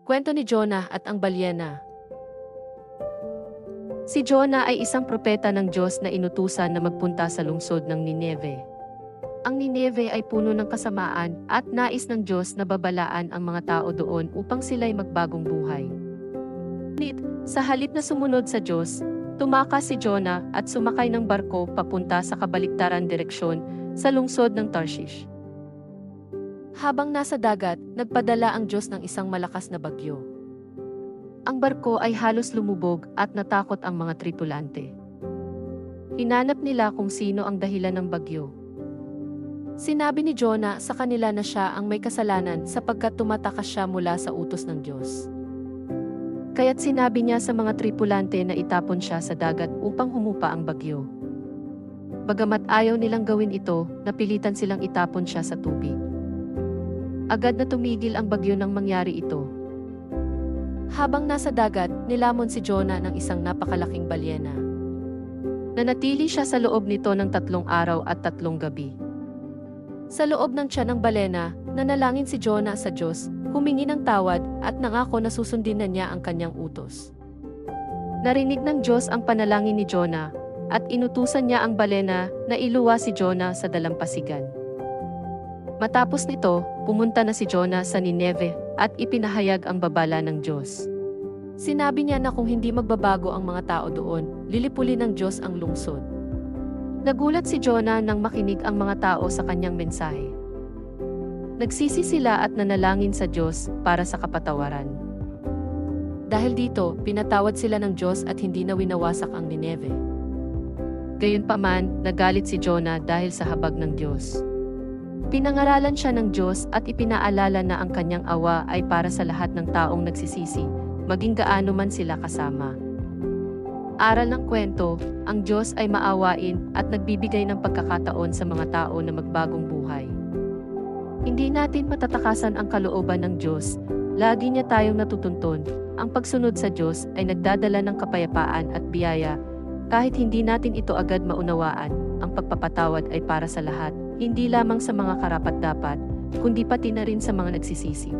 Kwento ni Jonah at ang balyena. Si Jonah ay isang propeta ng Diyos na inutusan na magpunta sa lungsod ng Nineve. Ang Nineve ay puno ng kasamaan at nais ng Diyos na babalaan ang mga tao doon upang sila'y magbagong buhay. Ngunit, sa halip na sumunod sa Diyos, tumakas si Jonah at sumakay ng barko papunta sa kabaliktaran direksyon sa lungsod ng Tarshish. Habang nasa dagat, nagpadala ang Diyos ng isang malakas na bagyo. Ang barko ay halos lumubog at natakot ang mga tripulante. Hinanap nila kung sino ang dahilan ng bagyo. Sinabi ni Jonah sa kanila na siya ang may kasalanan sapagkat tumatakas siya mula sa utos ng Diyos. Kaya't sinabi niya sa mga tripulante na itapon siya sa dagat upang humupa ang bagyo. Bagamat ayaw nilang gawin ito, napilitan silang itapon siya sa tubig. Agad na tumigil ang bagyo nang mangyari ito. Habang nasa dagat, nilamon si Jonah ng isang napakalaking balyena. Nanatili siya sa loob nito ng 3 araw at 3 gabi. Sa loob ng tiyan ng balena, nanalangin si Jonah sa Diyos, humingi ng tawad at nangako na susundin na niya ang kanyang utos. Narinig ng Diyos ang panalangin ni Jonah at inutusan niya ang balena na iluwa si Jonah sa dalampasigan. Matapos nito, pumunta na si Jonah sa Nineve at ipinahayag ang babala ng Diyos. Sinabi niya na kung hindi magbabago ang mga tao doon, lilipulin ng Diyos ang lungsod. Nagulat si Jonah nang makinig ang mga tao sa kanyang mensahe. Nagsisi sila at nanalangin sa Diyos para sa kapatawaran. Dahil dito, pinatawad sila ng Diyos at hindi na winawasak ang Nineve. Gayunpaman, nagalit si Jonah dahil sa habag ng Diyos. Pinangaralan siya ng Diyos at ipinaalala na ang kanyang awa ay para sa lahat ng taong nagsisisi, maging gaano man sila kasama. Aral ng kwento, ang Diyos ay maawain at nagbibigay ng pagkakataon sa mga tao na magbagong buhay. Hindi natin matatakasan ang kalooban ng Diyos, lagi niya tayong natutuntun. Ang pagsunod sa Diyos ay nagdadala ng kapayapaan at biyaya, kahit hindi natin ito agad maunawaan. Ang pagpapatawad ay para sa lahat, hindi lamang sa mga karapat-dapat, kundi pati na rin sa mga nagsisisi.